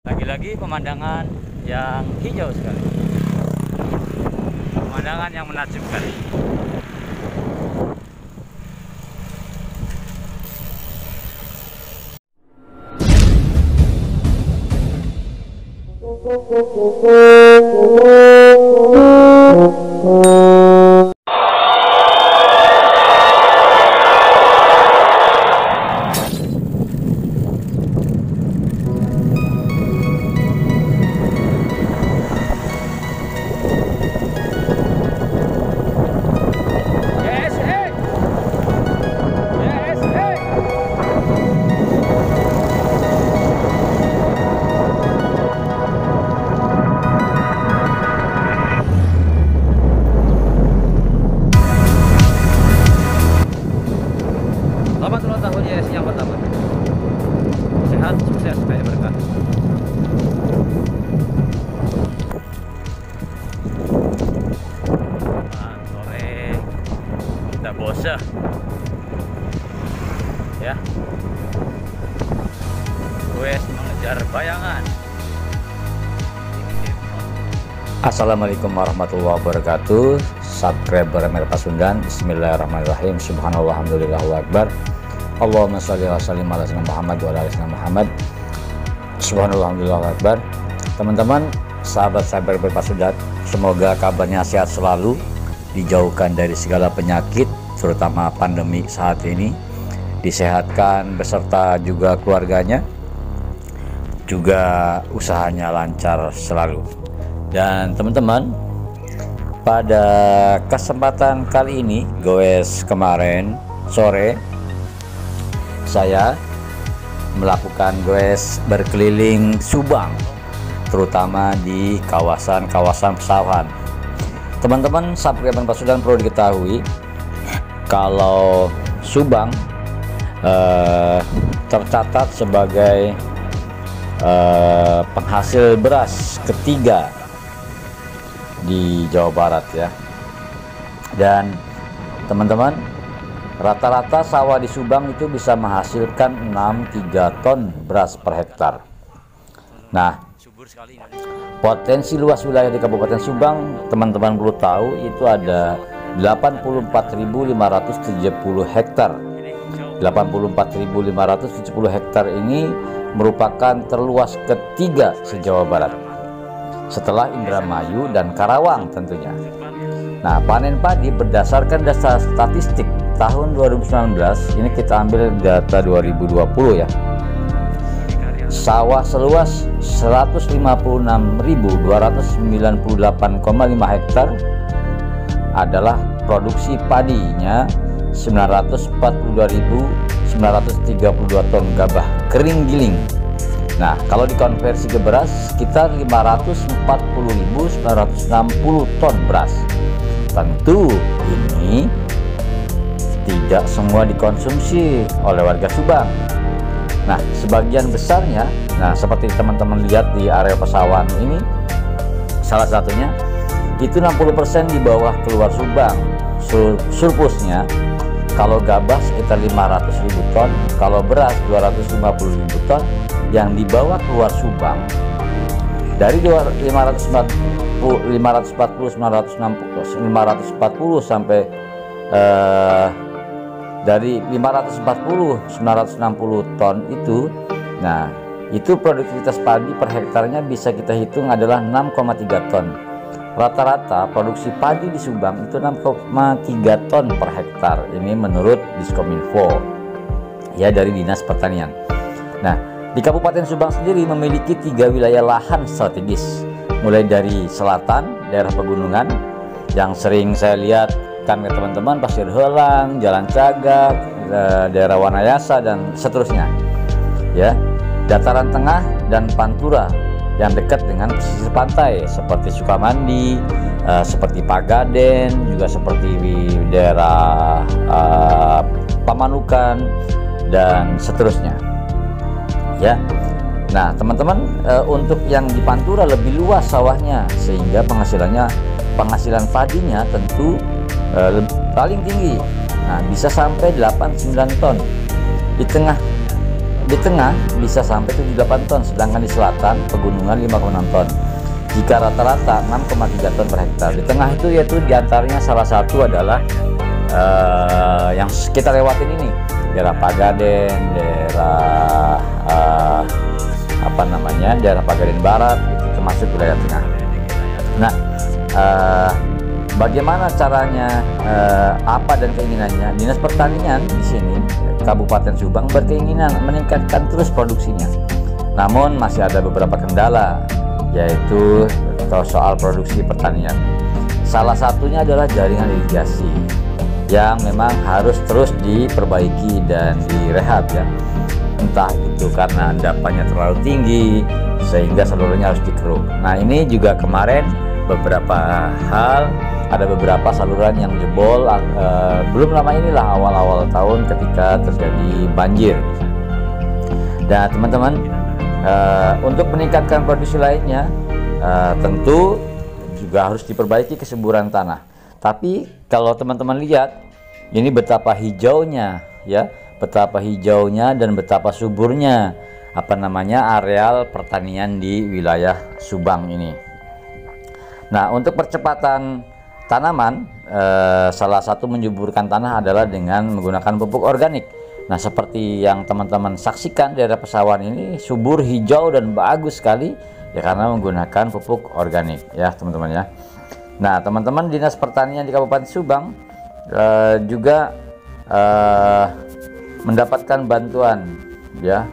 Lagi-lagi pemandangan yang hijau sekali, pemandangan yang menakjubkan. Selamat ulang tahun YS yang pertama. Sehat, sukses, kaya berkah. Sore kita bosa ya. YS mengejar bayangan. Assalamualaikum warahmatullahi wabarakatuh. Subscriber Mer Pasundan. Bismillahirrahmanirrahim. Subhanallah, alhamdulillah, Allahu akbar. Allahumma sholli wa sallim ala sayyidina Muhammad wa ala ali sayyidina Muhammad. Subhanallah, alhamdulillah, Allahu akbar. Teman-teman, sahabat-sahabat Mer Pasundan, semoga kabarnya sehat selalu, dijauhkan dari segala penyakit, terutama pandemi saat ini, disehatkan beserta juga keluarganya, juga usahanya lancar selalu. Dan teman-teman, pada kesempatan kali ini, goes kemarin sore saya melakukan goes berkeliling Subang, terutama di kawasan-kawasan pesawahan. Teman-teman, subscriber Pasundan perlu diketahui kalau Subang tercatat sebagai penghasil beras ketiga di Jawa Barat ya. Dan teman-teman, rata-rata sawah di Subang itu bisa menghasilkan 63 ton beras per hektar. Nah, potensi luas wilayah di Kabupaten Subang, teman-teman perlu tahu, itu ada 84.570 hektar. 84.570 hektar ini merupakan terluas ketiga se-Jawa Barat, setelah Indramayu dan Karawang tentunya. Nah, panen padi berdasarkan data statistik tahun 2019, ini kita ambil data 2020 ya. Sawah seluas 156.298,5 hektar adalah produksi padinya 942.932 ton gabah kering giling. Nah, kalau dikonversi ke beras sekitar 540.960 ton beras. Tentu ini tidak semua dikonsumsi oleh warga Subang. Nah, sebagian besarnya, nah seperti teman-teman lihat di area pesawahan ini, salah satunya itu 60% di bawah keluar Subang. Surplusnya kalau gabah sekitar 500.000 ton, kalau beras 250.000 ton yang dibawa keluar Subang dari 540 sampai dari 540-960 ton itu. Nah, itu produktivitas padi per hektarnya bisa kita hitung adalah 6,3 ton. Rata-rata produksi padi di Subang itu 6,3 ton per hektar. Ini menurut Diskominfo ya, dari Dinas Pertanian. Nah, di Kabupaten Subang sendiri memiliki 3 wilayah lahan strategis, mulai dari selatan, daerah pegunungan yang sering saya lihat kan ke teman-teman, Pasir Helang, Jalan Cagak, daerah Wanayasa dan seterusnya ya. Dataran tengah dan Pantura yang dekat dengan pesisir pantai seperti Sukamandi, seperti Pagaden, juga seperti di daerah Pamanukan dan seterusnya ya. Nah, teman-teman, untuk yang di Pantura lebih luas sawahnya, sehingga penghasilan padinya tentu paling tinggi. Nah, bisa sampai 8-9 ton. Di tengah di tengah bisa sampai 78 ton, sedangkan di selatan pegunungan 5,6 ton. Jika rata-rata 6,3 ton per hektar. Di tengah itu yaitu diantaranya salah satu adalah yang kita lewatin ini, daerah Pagaden, daerah daerah Pagaden Barat, itu termasuk wilayah tengah. Nah, bagaimana caranya, apa dan keinginannya? Dinas Pertanian di sini Kabupaten Subang berkeinginan meningkatkan terus produksinya. Namun masih ada beberapa kendala, yaitu soal produksi pertanian. Salah satunya adalah jaringan irigasi yang memang harus terus diperbaiki dan direhab ya. Entah itu karena endapannya terlalu tinggi sehingga salurannya harus dikeruk. Nah, ini juga kemarin ada beberapa saluran yang jebol, belum lama inilah awal-awal tahun ketika terjadi banjir. Dan teman-teman, untuk meningkatkan produksi lainnya, tentu juga harus diperbaiki kesuburan tanah. Tapi kalau teman-teman lihat, ini betapa hijaunya ya, betapa hijaunya dan betapa suburnya areal pertanian di wilayah Subang ini. Nah, untuk percepatan tanaman, salah satu menyuburkan tanah adalah dengan menggunakan pupuk organik. Nah, seperti yang teman-teman saksikan daerah Pesawan ini subur, hijau dan bagus sekali ya, karena menggunakan pupuk organik ya teman-teman ya. Nah, teman-teman Dinas Pertanian di Kabupaten Subang juga mendapatkan bantuan ya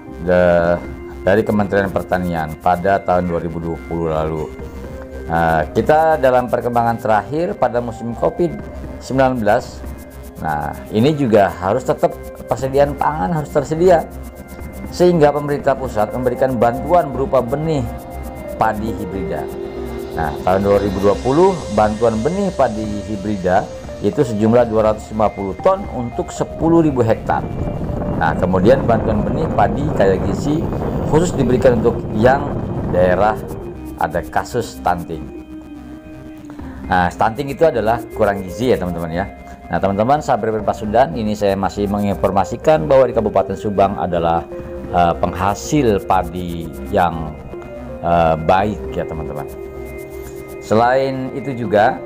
dari Kementerian Pertanian pada tahun 2020 lalu. Kita dalam perkembangan terakhir pada musim COVID-19, nah ini juga harus tetap persediaan pangan harus tersedia, sehingga pemerintah pusat memberikan bantuan berupa benih padi hibrida. Nah, tahun 2020 bantuan benih padi hibrida itu sejumlah 250 ton untuk 10.000 hektar. Nah, kemudian bantuan benih padi kaya gizi khusus diberikan untuk yang daerah ada kasus stunting. Nah, stunting itu adalah kurang gizi ya teman-teman ya. Nah, teman-teman sahabat Pasundan, ini saya masih menginformasikan bahwa di Kabupaten Subang adalah penghasil padi yang baik ya teman-teman. Selain itu juga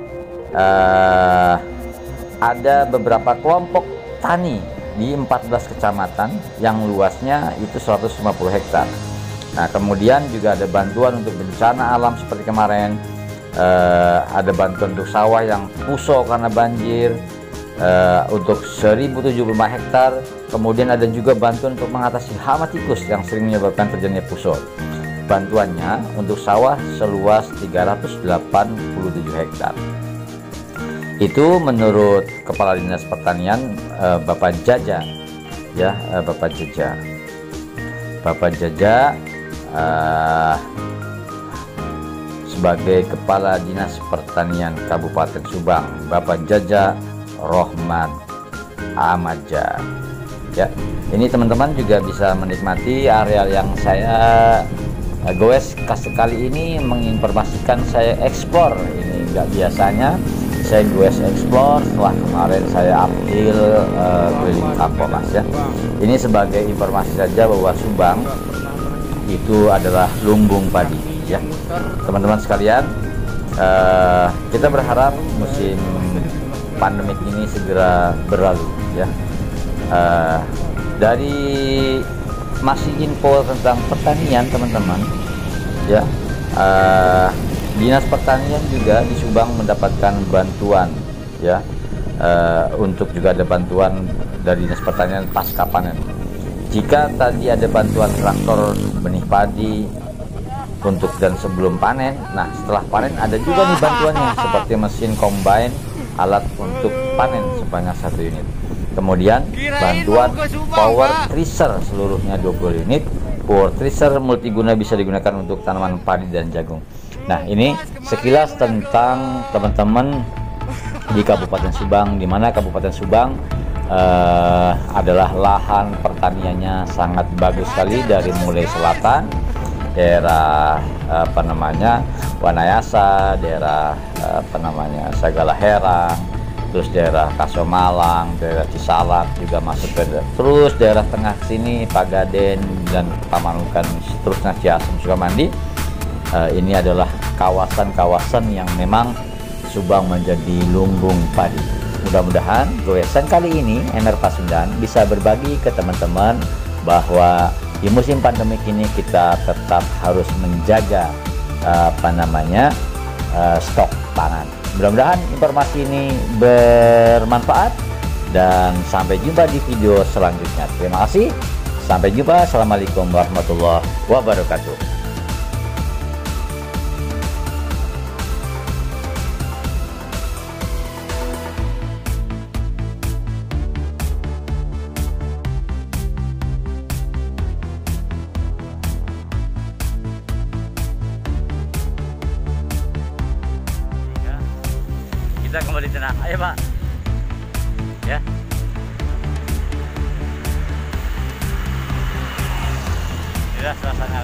ada beberapa kelompok tani di 14 kecamatan yang luasnya itu 150 hektar. Nah, kemudian juga ada bantuan untuk bencana alam seperti kemarin, ada bantuan untuk sawah yang puso karena banjir untuk 1075 hektar. Kemudian ada juga bantuan untuk mengatasi hama tikus yang sering menyebabkan terjadinya puso. Bantuannya untuk sawah seluas 387 hektar. Itu menurut Kepala Dinas Pertanian Bapak Jaja ya, Bapak Jaja sebagai Kepala Dinas Pertanian Kabupaten Subang, Bapak Jaja Rohman Amadja ya. Ini teman-teman juga bisa menikmati areal yang saya goes kali ini, menginformasikan saya eksplor. Ini nggak biasanya saya goes eksplor setelah kemarin saya ambil keliling Kampomas ya. Ini sebagai informasi saja bahwa Subang itu adalah lumbung padi ya teman-teman sekalian. Kita berharap musim pandemik ini segera berlalu ya. Dari masih info tentang pertanian teman-teman ya, Dinas Pertanian juga di Subang mendapatkan bantuan ya, untuk juga ada bantuan dari Dinas Pertanian pasca panen. Jika tadi ada bantuan traktor benih padi untuk dan sebelum panen, nah setelah panen ada juga nih bantuannya seperti mesin combine, alat untuk panen sebanyak 1 unit. Kemudian bantuan power thresher seluruhnya 20 unit. Power thresher multiguna bisa digunakan untuk tanaman padi dan jagung. Nah, ini sekilas tentang teman-teman di Kabupaten Subang, di mana Kabupaten Subang adalah lahan pertaniannya sangat bagus sekali, dari mulai selatan daerah Wanayasa, daerah Sagala Herang, terus daerah Kasomalang, daerah Cisalak juga masuk ke terus daerah tengah sini Pagaden dan Pamanukan, seterusnya Ciasem, Sukamandi. Ini adalah kawasan-kawasan yang memang Subang menjadi lumbung padi. Mudah-mudahan goesan kali ini MR Pasundan bisa berbagi ke teman-teman bahwa di musim pandemik ini kita tetap harus menjaga stok pangan. Mudah-mudahan informasi ini bermanfaat dan sampai jumpa di video selanjutnya. Terima kasih. Sampai jumpa. Assalamualaikum warahmatullahi wabarakatuh. Kita kembali tenang, ayo Pak ya. Sudah suasana